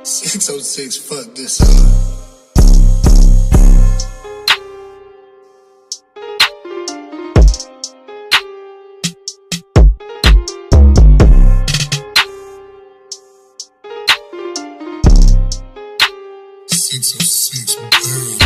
606, fuck this up. 606, baby.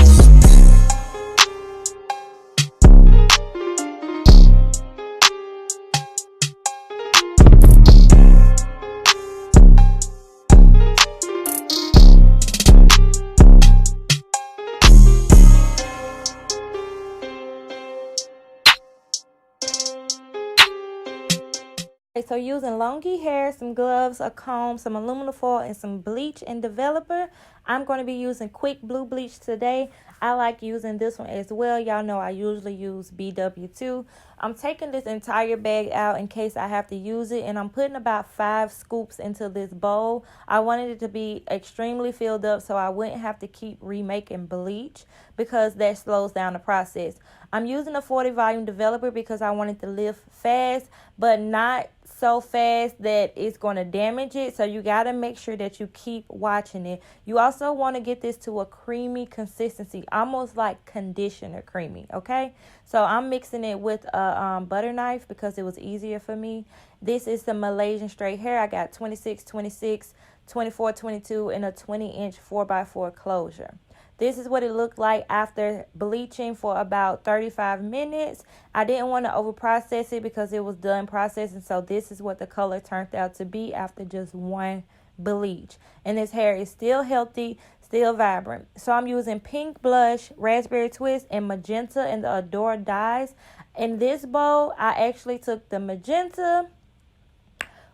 So using LONGQI hair, some gloves, a comb, some aluminum foil, and some bleach and developer. I'm going to be using quick blue bleach today. I like using this one as well. Y'all know I usually use BW2. I'm taking this entire bag out in case I have to use it, and I'm putting about 5 scoops into this bowl. I wanted it to be extremely filled up so I wouldn't have to keep remaking bleach because that slows down the process. I'm using a 40 volume developer because I wanted to lift fast, but not so fast that it's going to damage it. So you got to make sure that you keep watching it. You also want to get this to a creamy consistency, almost like conditioner creamy. Okay, so I'm mixing it with a butter knife because it was easier for me. This is the Malaysian straight hair. I got 26, 26, 24, 22, and a 20-inch 4x4 closure. This is what it looked like after bleaching for about 35 minutes. I didn't want to over process it because it was done processing. So this is what the color turned out to be after just one bleach. And this hair is still healthy, still vibrant. So I'm using pink blush, raspberry twist, and magenta and the Adore dyes. In this bowl, I actually took the magenta,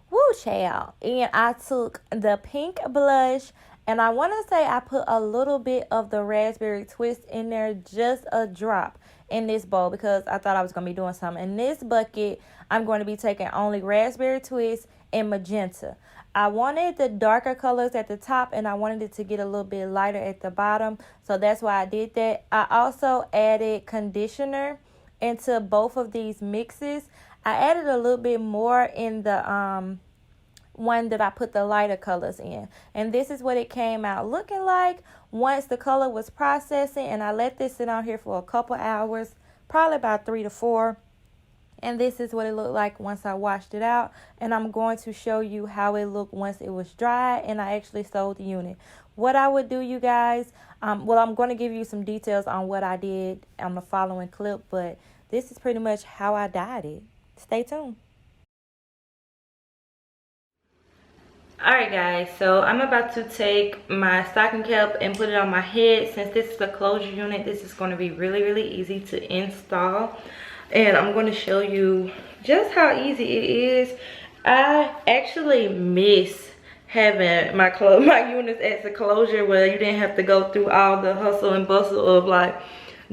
woo child, and I took the pink blush. And I want to say I put a little bit of the raspberry twist in there, just a drop in this bowl because I thought I was going to be doing something. In this bucket, I'm going to be taking only raspberry twist and magenta. I wanted the darker colors at the top and I wanted it to get a little bit lighter at the bottom. So that's why I did that. I also added conditioner into both of these mixes. I added a little bit more in the one that I put the lighter colors in, and this is what it came out looking like once the color was processing. And I let this sit on here for a couple hours, probably about 3 to 4, and this is what it looked like once I washed it out. And I'm going to show you how it looked once it was dry and I actually sold the unit. What I would do, you guys, well, I'm going to give you some details on what I did on the following clip, but this is pretty much how I dyed it. Stay tuned. Alright guys, so I'm about to take my stocking cap and put it on my head. Since this is a closure unit, this is going to be really easy to install. And I'm going to show you just how easy it is. I actually miss having my units as a closure where you didn't have to go through all the hustle and bustle of like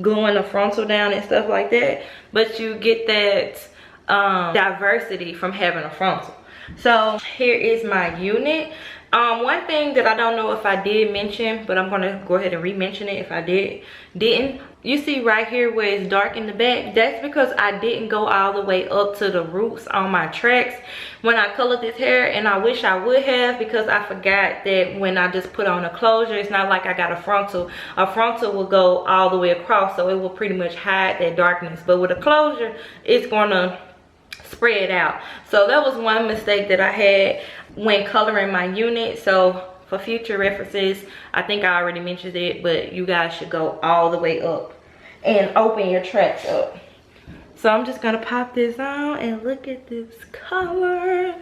gluing the frontal down and stuff like that. But you get that diversity from having a frontal. So here is my unit. One thing that I don't know if I did mention, but I'm gonna go ahead and re-mention it if I didn't. You see right here where it's dark in the back? That's because I didn't go all the way up to the roots on my tracks when I colored this hair, and I wish I would have because I forgot that when I just put on a closure, it's not like I got a frontal. A frontal will go all the way across, so it will pretty much hide that darkness. But with a closure, it's gonna spread out. So that was one mistake that I had when coloring my unit. So for future references, I think I already mentioned it, but you guys should go all the way up and open your tracks up. So I'm just gonna pop this on and look at this color.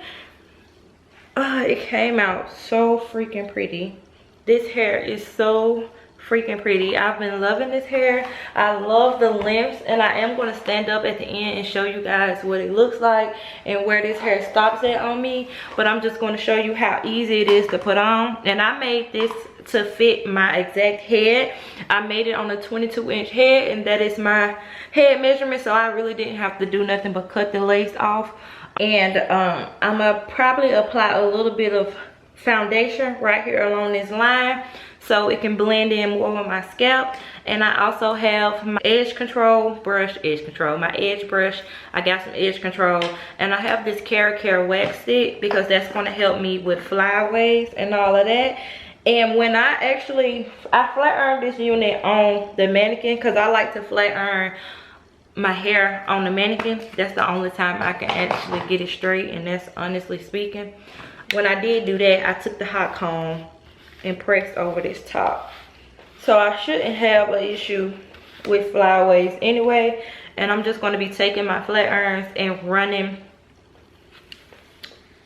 It came out so freaking pretty. This hair is so freaking pretty. I've been loving this hair. I love the lengths, and I am going to stand up at the end and show you guys what it looks like and where this hair stops at on me. But I'm just going to show you how easy it is to put on. And I made this to fit my exact head. I made it on a 22-inch head, and that is my head measurement, so I really didn't have to do nothing but cut the lace off. And I'm gonna probably apply a little bit of foundation right here along this line so it can blend in more with my scalp. And I also have my edge brush. I got some edge control, and I have this Care wax stick because that's going to help me with flyaways and all of that. And when I flat ironed this unit on the mannequin, because I like to flat iron my hair on the mannequin. That's the only time I can actually get it straight, and that's honestly speaking. When I did do that, I took the hot comb and pressed over this top. So I shouldn't have an issue with flyaways anyway. And I'm just going to be taking my flat irons and running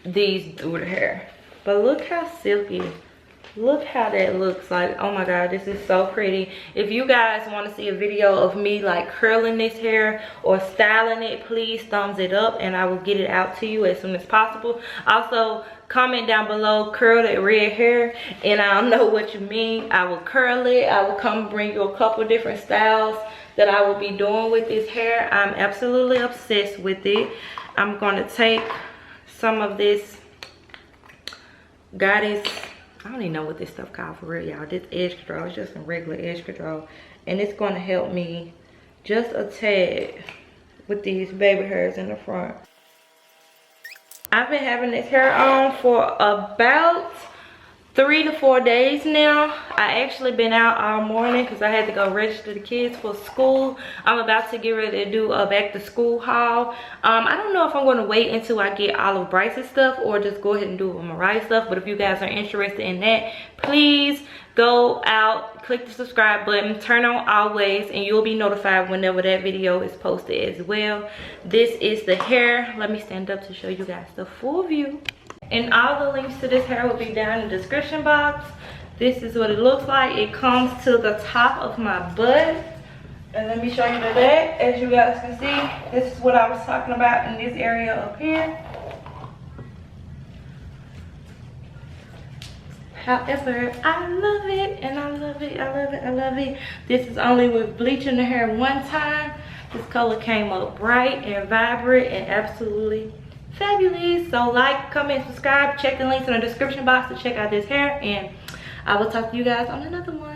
these through the hair. But look how silky. Look how that looks. Like, oh my god, this is so pretty. If you guys want to see a video of me like curling this hair or styling it, please thumbs it up and I will get it out to you as soon as possible. Also, comment down below, curl that red hair, and I don't know what you mean. I will curl it. I will come bring you a couple different styles that I will be doing with this hair. I'm absolutely obsessed with it. I'm going to take some of this Goddess, I don't even know what this stuff called for real, y'all. This edge control, it's just some regular edge control. And it's going to help me just a tad with these baby hairs in the front. I've been having this hair on for about 3 to 4 days now. I actually been out all morning because I had to go register the kids for school. I'm about to get ready to do a back to school haul. I don't know if I'm going to wait until I get all of Bryce's stuff or just go ahead and do it with Mariah's stuff. But if you guys are interested in that, please go out, click the subscribe button, turn on always, and you'll be notified whenever that video is posted as well. This is the hair. Let me stand up to show you guys the full view. And all the links to this hair will be down in the description box. This is what it looks like. It comes to the top of my butt. And let me show you the back. As you guys can see, this is what I was talking about in this area up here. However, I love it, and I love it, I love it, I love it. This is only with bleaching the hair one time. This color came up bright and vibrant and absolutely fabulous. So like, comment, subscribe, check the links in the description box to check out this hair, and I will talk to you guys on another one.